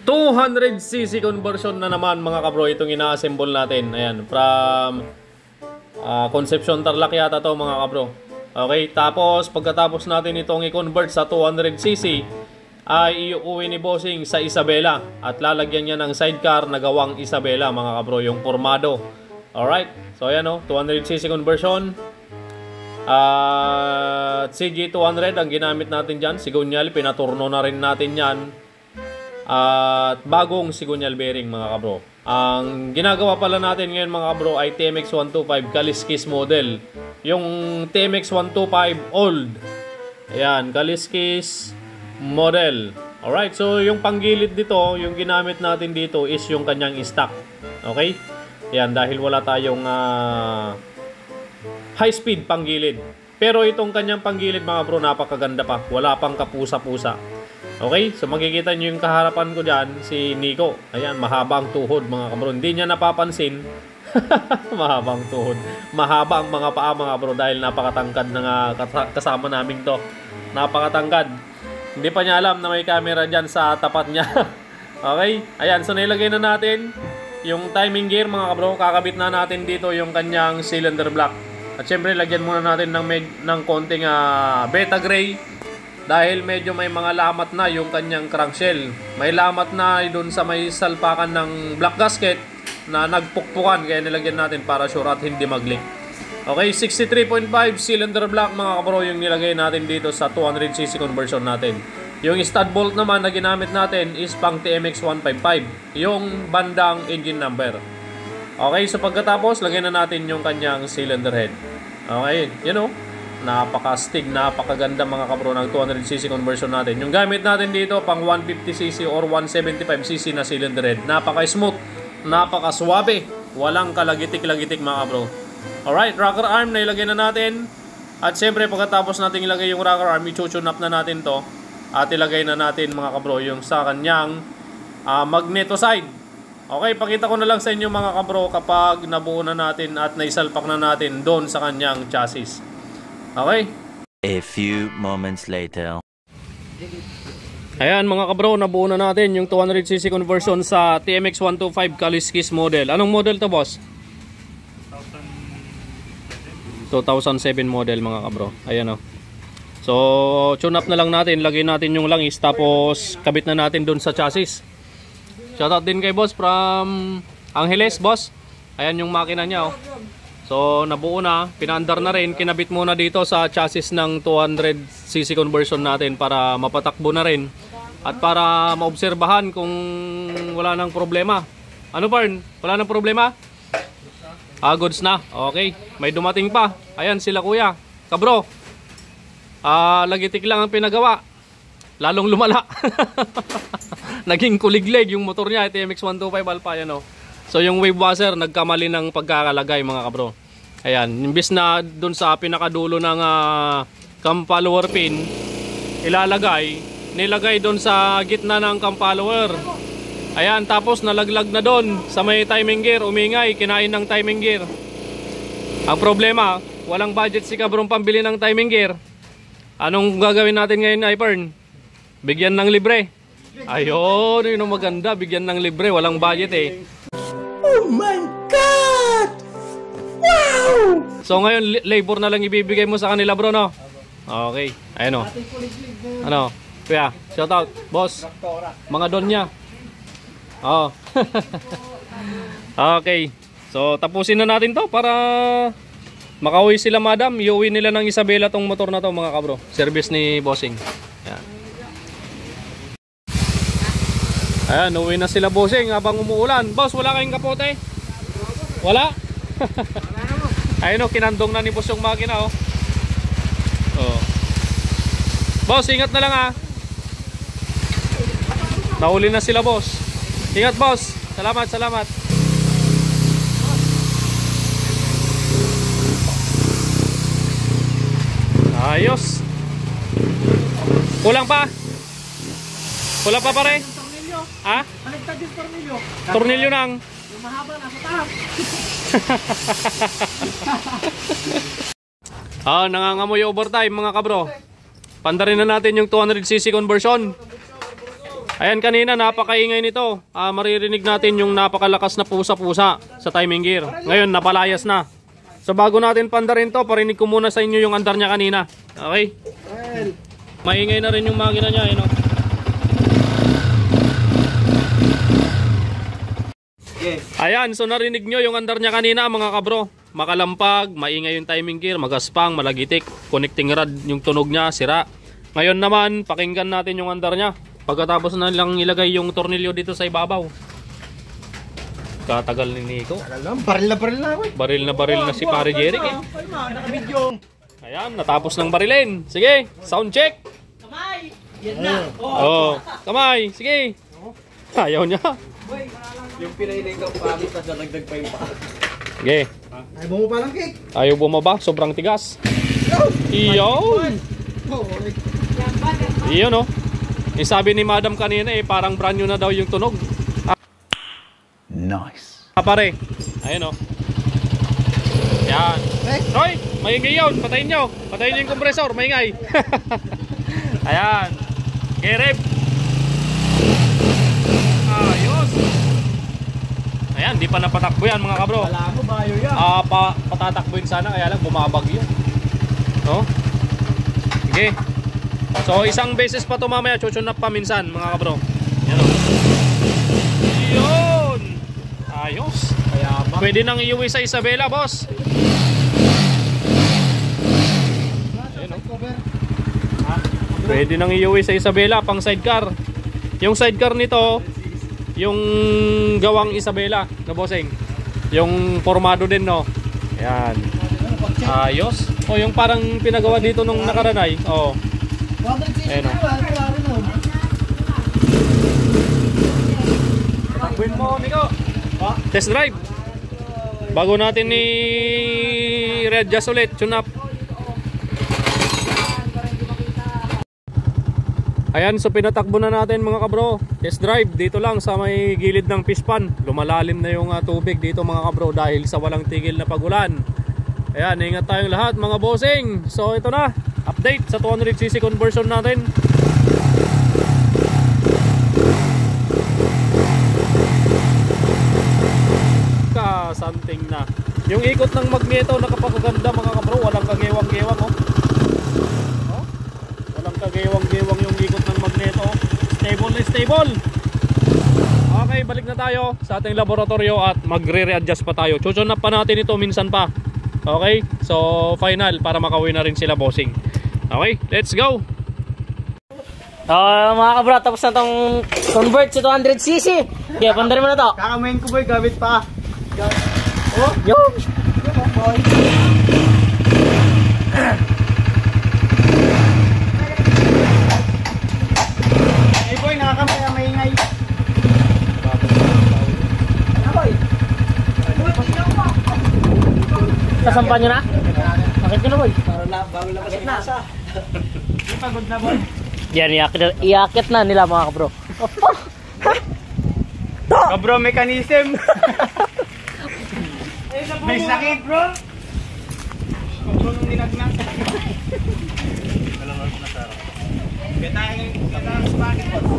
200cc conversion na naman mga kabro itong ina-assemble natin. Ayan, from Concepcion Tarlac yata to mga kabro. Okay, tapos pagkatapos natin itong i-convert sa 200cc ay iuwi ni Bossing sa Isabela at lalagyan niya ng sidecar na gawang Isabela mga kabro, yung formado. Alright, so ayan o, 200cc conversion at CG200 ang ginamit natin dyan. Sigunyal, pinaturno na rin natin yan at bagong sigunyal bearing mga kabro. Ang ginagawa pala natin ngayon mga kabro ay TMX125 Kaliskis model, yung TMX125 old. Ayan, Kaliskis model. Alright, so yung panggilid dito, yung ginamit natin dito is yung kanyang stock. Okay, ayan, dahil wala tayong high speed panggilid, pero itong kanyang panggilid mga bro napakaganda pa, wala pang kapusa-pusa. Okay, so makikita nyo yung kaharapan ko dyan, si Nico. Ayan, mahabang tuhod mga kabro. Hindi niya napapansin. Mahabang tuhod. Mahaba ang mga paa mga bro dahil napakatangkad na kasama namin to. Napakatangkad. Hindi pa niya alam na may camera dyan sa tapat niya. Okay, ayan, so nilagay na natin yung timing gear mga kabro. Kakabit na natin dito yung kanyang cylinder block. At syempre lagyan muna natin ng konting beta gray dahil medyo may mga lamat na yung kanyang crankshell. May lamat na doon sa may salpakan ng black gasket na nagpukpukan, kaya nilagyan natin para sure at hindi mag-leak. Okay, 63.5 cylinder block mga kabro yung nilagay natin dito sa 200cc conversion natin. Yung stud bolt naman na ginamit natin is pang TMX155, yung bandang engine number. Okay, so pagkatapos lagyan na natin yung kanyang cylinder head. Okay, you know, napaka-stig, napakaganda mga kabro ng 200cc conversion natin. Yung gamit natin dito pang 150cc or 175cc na cylinder head. Napaka-smooth, napaka-suwabe, walang kalagitik-lagitik mga kabro. Alright, rocker arm na ilagay na natin. At syempre pagkatapos natin ilagay yung rocker arm, i-tune up na natin to. At ilagay na natin mga kabro yung sa kanyang magneto side. Okay, pakita ko na lang sa inyo mga kabro kapag nabuo na natin at naisalpak na natin doon sa kanyang chassis. Okay. A few moments later. Ayan mga kabro, nabuo na natin yung 200cc conversion sa TMX125 Kaliskis model. Anong model to boss? 2007 model mga kabro. Ayan o. So tune up na lang natin, lagay natin yung langis tapos kabit na natin doon sa chassis. Shoutout din kay boss from Angeles boss. Ayan yung makina niya oh. So nabuo na, pinaandar na rin, kinabit muna dito sa chassis ng 200cc conversion natin para mapatakbo na rin at para maobserbahan kung wala nang problema. Ano Parn? Wala nang problema? Goods na. Okay, may dumating pa. Ayan sila kuya. Kabro, lagitik lang ang pinagawa, lalong lumala. Naging kuliglig yung motor niya, TMX125 Alpha yan oh. So yung wave washer nagkamali ng pagkakalagay mga kabro. Ayan, imbis na dun sa pinakadulo ng cam follower pin ilalagay, nilagay dun sa gitna ng cam follower. Ayan, tapos nalaglag na dun sa may timing gear, umingay, kinain ng timing gear. Ang problema, walang budget si kabrong pambili ng timing gear. Anong gagawin natin ngayon Ipern? Bigyan ng libre. Ayun, yun ang maganda, bigyan ng libre, walang budget eh. Oh my God! Wow! So ngayon, labor na lang ibibigay mo sa kanila bro, no? Okay, ayun o. Ano, kuya, shout out, boss. Mga don niya. Oh. Okay, so tapusin na natin to para makauwi sila madam. Iuwi nila ng Isabela tong motor na to mga kabro. Service ni Bossing. Ayan. Ayan, uwi na sila Bossing habang umuulan. Boss, wala kayong kapote? Wala? Ayun o, kinandong na ni boss yung makina oh. Oh. Boss, ingat na lang ah. Nahuli na sila boss. Ingat boss. Salamat, salamat. Ayos. Kulang pa? Kulang pa pare? Ha? Baligtad yung tornilyo. Tornilyo nang. Yung mahaba nasa taas. Nangangamoy overtime mga kabro. Pandarin na natin yung 200cc conversion. Ayan, kanina napakaingay nito. Maririnig natin yung napakalakas na pusa-pusa sa timing gear. Ngayon, napalayas na. So bago natin pandarin to, parinig ko muna sa inyo yung andar niya kanina. Okay? Maingay na rin yung makina niya, no? Ayan, so narinig nyo yung andar niya kanina mga kabro. Makalampag, maingay yung timing gear, magaspang, malagitik, connecting rod yung tunog niya, sira. Ngayon naman, pakinggan natin yung andar niya. Pagkatapos na lang ilagay yung tornilyo dito sa ibabaw. Katagal ni Nico. Baril na ako. Baril na si Pare Jeric eh. Ayan, natapos ng barilin. Sige, sound check. Kamay! Yan na. Oh, kamay, sige. Ayaw niya. Yung pinailing kang pamit na dadagdag pa yung paa. Sige. Ay, mo pa lang cake. Ayaw bumaba, sobrang tigas. Iyon. Iyon oh. Yung sabi ni Madam kanina eh, parang brand new na daw yung tunog. Nice. Pare, ayun oh. Yan. Roy, maingay yun. Patayin nyo. Patayin nyo yung compressor, maingay. Ayan. Gereb. Ayos. Ayan, di pa napatakbo yan mga kabro. Wala mo, bayo yan. Patatakbuin sana, kaya lang bumabagyo. No? Sige. So isang beses pa to mamaya, chuchunap pa minsan mga kabro. Yan o. Yun. Ayos. Pwede nang iuwi sa Isabela, boss. Ayun, o. Pwede nang iuwi sa Isabela pang sidecar. Yung sidecar nito, yung gawang Isabela na bossing. Yung formado din, no. Yan. Ayos. O yung parang pinagawa dito nung nakaranay. O. Ayun o. Takbuin mo, Nico. Test drive. Bago natin ni readjust ulit, tune up. Ayan, so pinatakbo na natin mga kabro. Test drive dito lang sa may gilid ng pispan. Lumalalim na yung tubig dito mga kabro dahil sa walang tigil na pagulan. Ayan, ingat tayong lahat mga bossing. So ito na, update sa 200cc conversion natin. Something na. Yung ikot ng magneto nakapagaganda mga kabro, walang kagewang-gewang oh. Oh? Walang kagewang-gewang yung ikot ng magneto. Stable na stable. Okay, balik na tayo sa ating laboratorio at magre-readjust pa tayo. Chuchunap pa natin ito minsan pa. Okay? So final para makauwi na rin sila bossing. Okay, let's go. Mga kabro, tapos na tong convert sa 200cc. Okay, pandarin mo na to. Kakamain ko boy, gamit pa. Oh, yun. Hey boy, nakakamay ang maingay. Sasampan nyo na? Bakit nyo na boy? Bago lang kasi nasa. Hindi pagod na boy. Yan, iakit na nila mga kabro. Kabro mechanism. May sakit bro. Kabro nung ninagnak. Alam mo na sarap. Betang spaghetti po.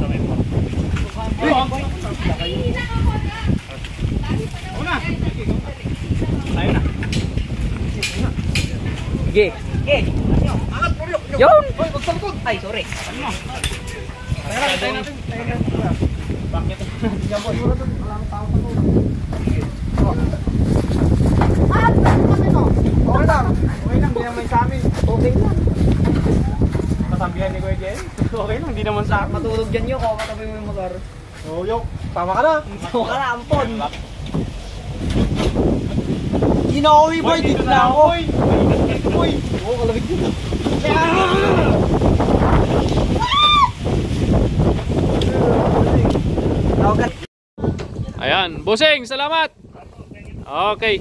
Una. Ayun na. Sige. Yun. Hoy, magsalkod. Ay, sorry. Tayo natin. Bakit? Diyan boy. Wala nang tao pa to. Okay lang. Okay lang, hindi naman sa amin. Okay lang. Kasambihan ni Kuya Jen. Okay lang, hindi naman sa akin. Matulog dyan yun, kung katabi mo yung motor. Oh, yok. Tama ka na. Huwag ka na, ampon. Inauwi boy, dito na ako. Boy. Oh, kalabig dito. Ayan, bossing, salamat. Okay.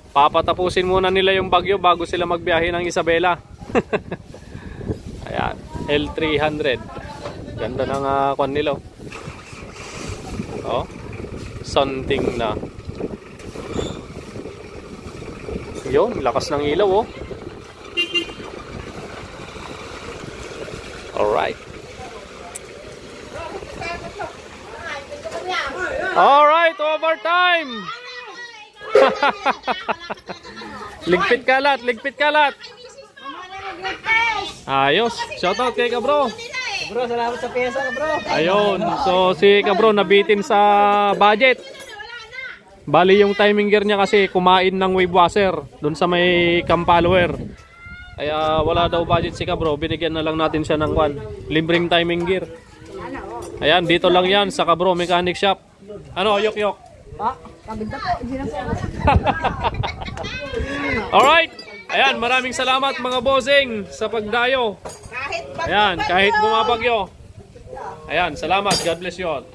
Papatapusin muna nila yung bagyo bago sila magbiyahe ng Isabela. Ayan, L300. Ganda ng kwan nila. Oh. Something na. Yun, lakas ng ilaw oh. Alright. Alright, overtime! Ligpit kalat, ligpit kalat. Ayos, shoutout kay Kabro. Bro, salamat sa pyesa ka, bro. Ayun, so si Kabro nabitin sa budget. Bali yung timing gear niya kasi kumain ng wave washer dun sa may cam follower. Kaya wala daw budget si Kabro, binigyan na lang natin siya ng libreng timing gear. Ayan, dito lang yan sa Kabro Mechanic Shop. Ano, yok-yok? Kabinda po, hindi na siya. Alright, ayan, maraming salamat mga bossing sa pagdayo. Ayan, kahit bumabagyo. Ayan, salamat, God bless you all.